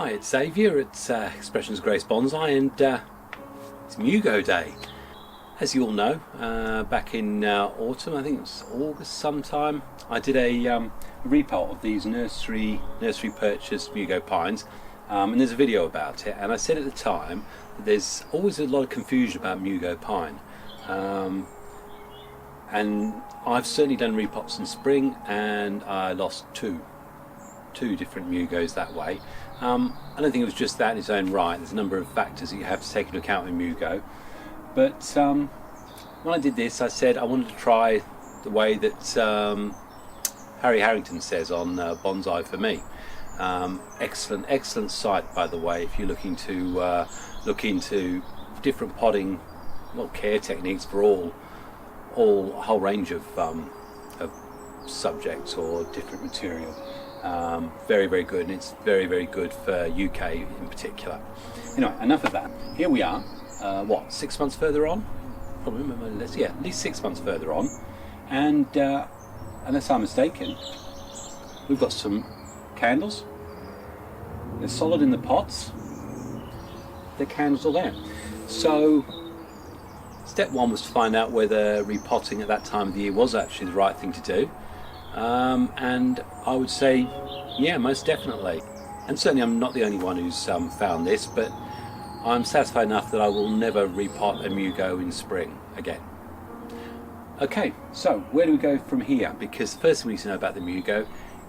Hi, it's Xavier at Expressions Grace Bonsai, and it's Mugo Day. As you all know, back in autumn, I think it was August sometime, I did a repot of these nursery purchased Mugo pines, and there's a video about it. And I said at the time that there's always a lot of confusion about Mugo pine, and I've certainly done repots in spring, and I lost two different Mugos that way. I don't think it was just that in its own right. There's a number of factors that you have to take into account in Mugo. But when I did this, I said I wanted to try the way that Harry Harrington says on Bonsai for Me. Excellent site, by the way, if you're looking to look into different potting, care techniques for a whole range of subjects or different material. Very good, and it's very good for UK in particular. Anyway, enough of that. Here we are, 6 months further on? Probably less, yeah, at least 6 months further on. And unless I'm mistaken, we've got some candles. They're solid in the pots. The candles are there. So step one was to find out whether repotting at that time of the year was actually the right thing to do. And I would say, yeah, most definitely. And certainly I'm not the only one who's found this, but I'm satisfied enough that I will never repot a Mugo in spring again. Okay, so where do we go from here? Because the first thing we need to know about the Mugo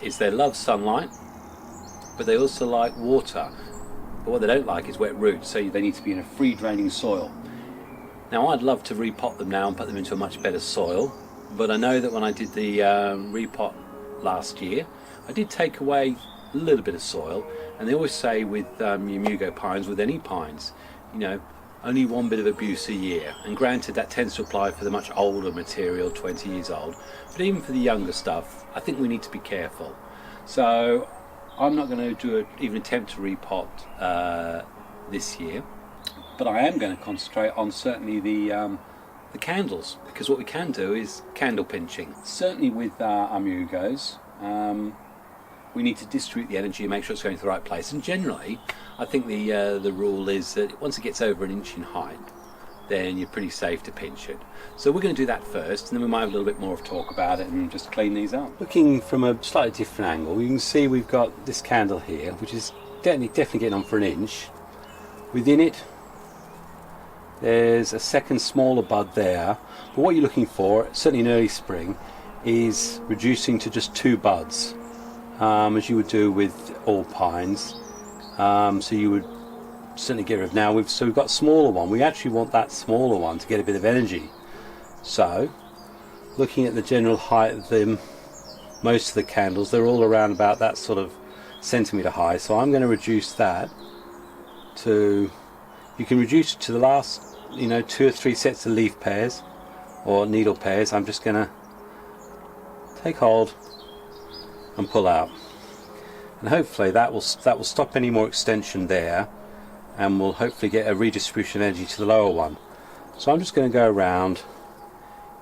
is they love sunlight, but they also like water. But what they don't like is wet roots, so they need to be in a free draining soil. Now I'd love to repot them now and put them into a much better soil, but I know that when I did the repot last year, I did take away a little bit of soil. And they always say with your Mugo pines, with any pines, only one bit of abuse a year. And granted, that tends to apply for the much older material, 20 years old. But even for the younger stuff, I think we need to be careful. So I'm not going to even attempt to repot this year, but I am going to concentrate on certainly the candles, because what we can do is candle pinching. Certainly with our Mugos, we need to distribute the energy and make sure it's going to the right place. And generally, I think the rule is that once it gets over an inch in height, then you're pretty safe to pinch it. So we're going to do that first, and then we might have a little bit more of talk about it and just clean these up. Looking from a slightly different angle, you can see we've got this candle here, which is definitely getting on for an inch. Within it, there's a second smaller bud there. But what you're looking for, certainly in early spring, is reducing to just 2 buds. As you would do with all pines. So you would certainly get rid of. Now we've got a smaller one. We actually want that smaller one to get a bit of energy. So looking at the general height of them, most of the candles, they're all around about that sort of centimetre high. So I'm going to reduce that to, you can reduce it to the last 2 or 3 sets of leaf pairs or needle pairs. I'm just going to take hold and pull out, and hopefully that will stop any more extension there, and we'll hopefully get a redistribution of energy to the lower one. So I'm just going to go around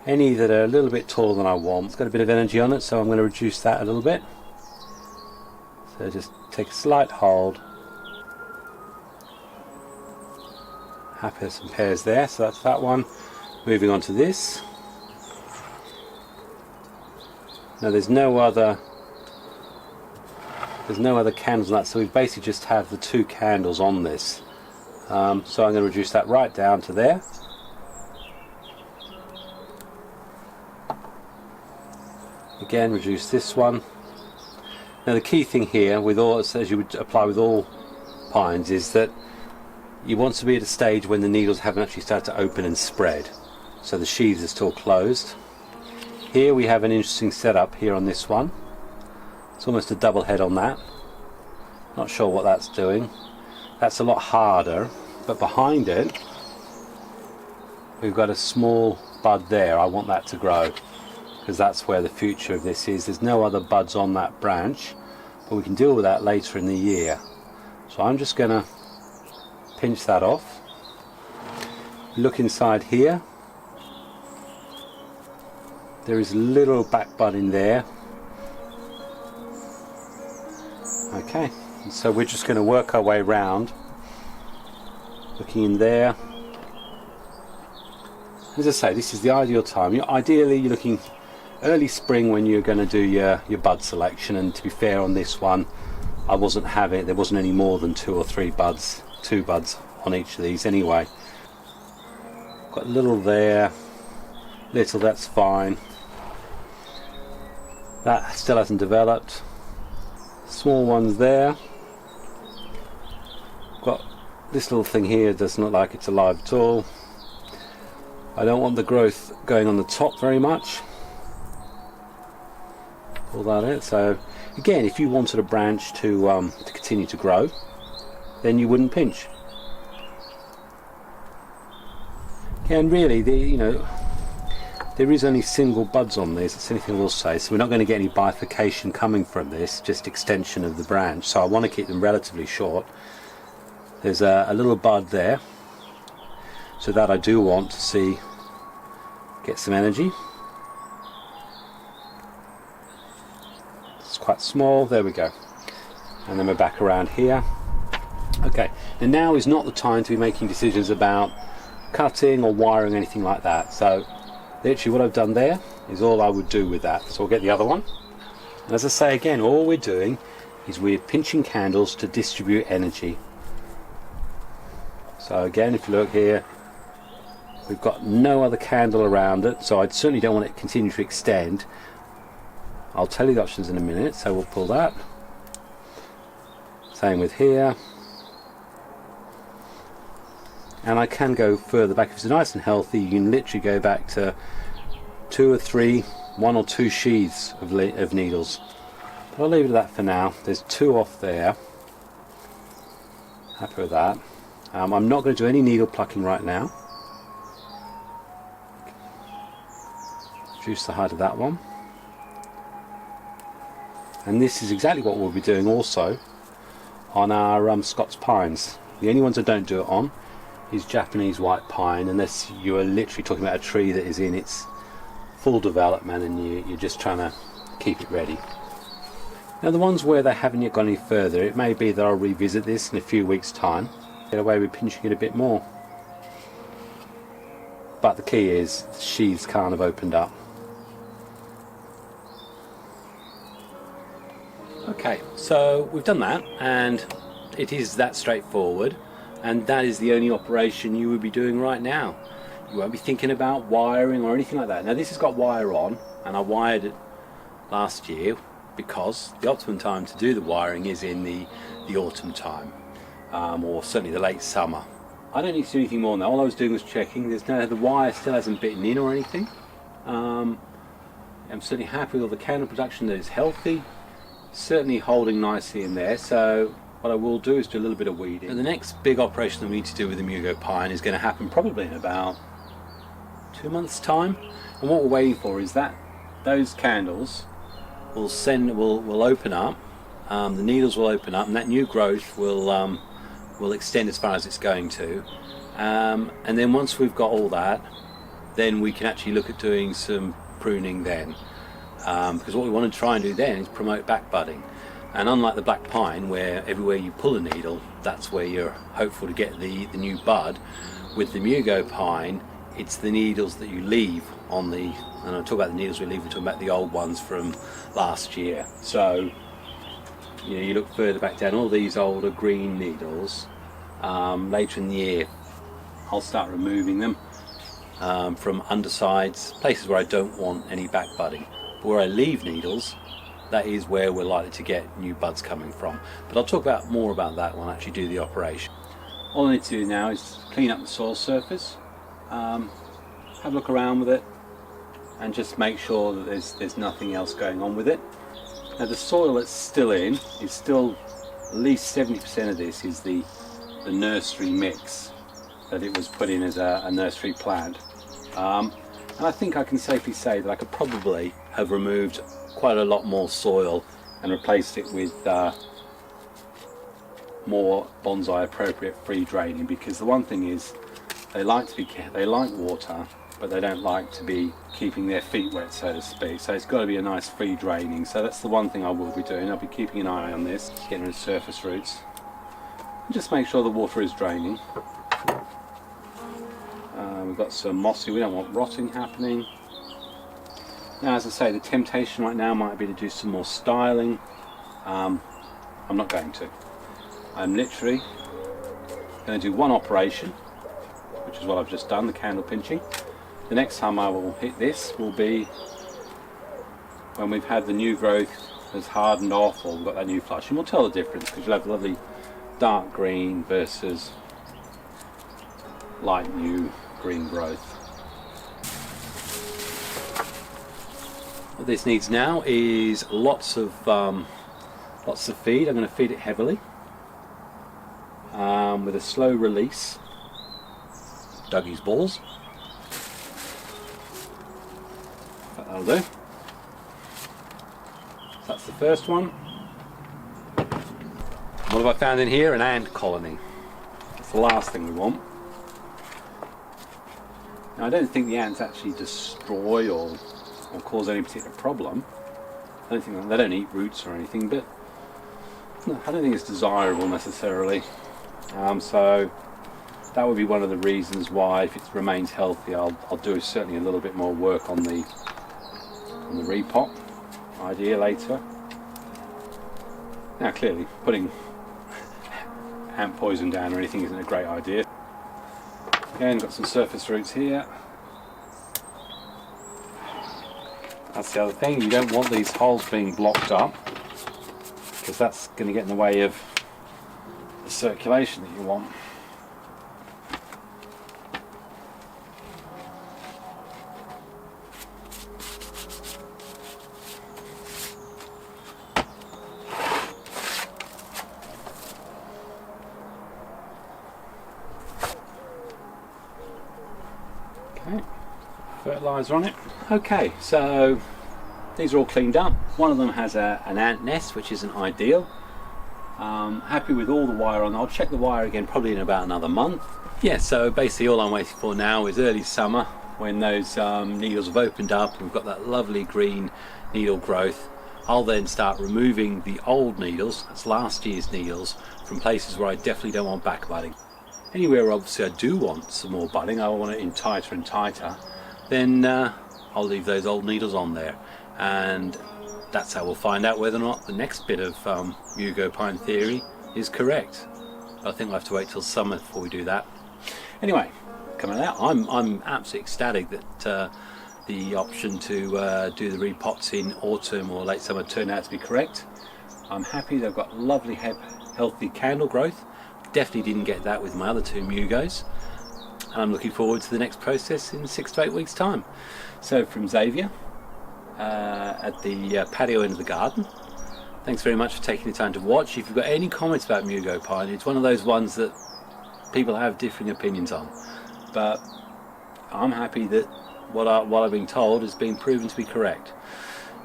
any that are a little bit taller than I want. It's got a bit of energy on it, so I'm going to reduce that a little bit. So just take a slight hold. Happy some pairs there, so that's that one. Moving on to this. Now there's no other candles on that, so we basically just have the 2 candles on this. So I'm going to reduce that right down to there. Again, reduce this one. Now the key thing here, with all, as you would apply with all pines, is that you want to be at a stage when the needles haven't actually started to open and spread, so the sheaths are still closed. Here we have an interesting setup here on this one. It's almost a double head on that. Not sure what that's doing. That's a lot harder, but behind it we've got a small bud there. I want that to grow, because that's where the future of this is. There's no other buds on that branch, but we can deal with that later in the year. So I'm just going to pinch that off. Look inside here. There is a little back bud in there. Okay, And so we're just going to work our way around, looking in there. As I say, this is the ideal time. Ideally you're looking early spring when you're going to do your bud selection, and to be fair on this one, I wasn't having, there wasn't any more than 2 or 3 buds, 2 buds on each of these anyway. Got a little there, little, that's fine. That still hasn't developed. Small ones there. Got this little thing here, doesn't look like it's alive at all. I don't want the growth going on the top very much. Pull that in. So again, if you wanted a branch to continue to grow, then you wouldn't pinch. And really, there is only single buds on this. That's anything I will say. So we're not going to get any bifurcation coming from this, just extension of the branch. So I want to keep them relatively short. There's a little bud there, so that I do want to see get some energy. It's quite small. There we go. And then we're back around here. Okay, and now is not the time to be making decisions about cutting or wiring, anything like that. So literally what I've done there is all I would do with that. So we'll get the other one. And as I say again, all we're doing is we're pinching candles to distribute energy. So again, if you look here, we've got no other candle around it, so I certainly don't want it to continue to extend. I'll tell you the options in a minute, so we'll pull that. Same with here. And I can go further back. If it's nice and healthy, you can literally go back to 2 or 3, 1 or 2 sheaths of needles. But I'll leave it at that for now. There's 2 off there. Happy with that. I'm not going to do any needle plucking right now. Reduce the height of that one. And this is exactly what we'll be doing also on our Scots pines. The only ones I don't do it on is Japanese white pine, unless you are literally talking about a tree that is in its full development and you're just trying to keep it ready. Now the ones where they haven't yet gone any further, it may be that I'll revisit this in a few weeks' time, get away with pinching it a bit more. But the key is the sheaths can't have opened up. Okay, so we've done that, and it is that straightforward, and that is the only operation you would be doing right now. You won't be thinking about wiring or anything like that. Now this has got wire on, and I wired it last year because the optimum time to do the wiring is in the autumn time, or certainly the late summer. I don't need to do anything more now. All I was doing was checking. The wire still hasn't bitten in or anything. I'm certainly happy with all the candle production, that is healthy. Certainly holding nicely in there, so what I will do is do a little bit of weeding. And the next big operation that we need to do with the Mugo Pine is going to happen probably in about 2 months' time. And what we're waiting for is that those candles will open up, the needles will open up, and that new growth will extend as far as it's going to. And then once we've got all that, then we can actually look at doing some pruning then. Because what we want to try and do then is promote back budding, and unlike the black pine where everywhere you pull a needle that's where you're hopeful to get the new bud, with the Mugo Pine it's the needles that you leave on the, and I'll talk about the needles we leave, we're talking about the old ones from last year. So you look further back down, all these older green needles, later in the year I'll start removing them from undersides, places where I don't want any back budding. Where I leave needles, that is where we're likely to get new buds coming from. But I'll talk more about that when I actually do the operation. All I need to do now is clean up the soil surface, have a look around with it, and just make sure that there's nothing else going on with it. Now the soil that's still in is still, at least 70% of this is the nursery mix that it was put in as a nursery plant. And I think I can safely say that I could probably have removed quite a lot more soil and replaced it with more bonsai appropriate free draining, because the one thing is they like water, but they don't like to be keeping their feet wet, so to speak. So it's got to be a nice free draining. So that's the one thing I will be doing. I'll be keeping an eye on this, getting rid of surface roots. And just make sure the water is draining. We've got some mossy, we don't want rotting happening. Now, as I say, the temptation right now might be to do some more styling. I'm not going to. I'm literally going to do one operation, which is what I've just done, the candle pinching. The next time I will hit this will be when we've had the new growth has hardened off, or we've got that new flush, and we'll tell the difference, because you'll have lovely dark green versus light new green growth. What this needs now is lots of feed. I'm going to feed it heavily with a slow release. Dougie's balls. That'll do. So that's the first one. What have I found in here? An ant colony. That's the last thing we want. Now, I don't think the ants actually destroy or cause any particular problem. I don't think they don't eat roots or anything, but no, I don't think it's desirable necessarily. So that would be one of the reasons why, if it remains healthy, I'll do certainly a little bit more work on the repot idea later. Now, clearly, putting ant poison down or anything isn't a great idea. Again, got some surface roots here. That's the other thing, you don't want these holes being blocked up, because that's going to get in the way of the circulation that you want. Okay, fertilizer on it. Okay, so these are all cleaned up. One of them has an ant nest, which isn't ideal. Happy with all the wire on. I'll check the wire again probably in about another month. Yeah, so basically all I'm waiting for now is early summer, when those needles have opened up and we've got that lovely green needle growth. I'll then start removing the old needles, that's last year's needles, from places where I definitely don't want back budding. Anywhere obviously I do want some more budding, I want it in tighter and tighter, then I'll leave those old needles on there, and that's how we'll find out whether or not the next bit of Mugo Pine theory is correct. I think we'll have to wait till summer before we do that. Anyway, coming out, I'm absolutely ecstatic that the option to do the repots in autumn or late summer turned out to be correct. I'm happy they've got lovely healthy candle growth. Definitely didn't get that with my other two Mugos. And I'm looking forward to the next process in 6 to 8 weeks time. So from Xavier at the patio end of the garden, thanks very much for taking the time to watch. If you've got any comments about Mugo Pine, it's one of those ones that people have differing opinions on, but I'm happy that what I've been told has been proven to be correct.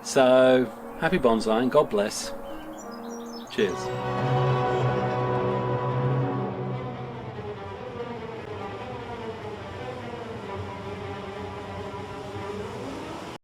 So happy bonsaiing, God bless, cheers.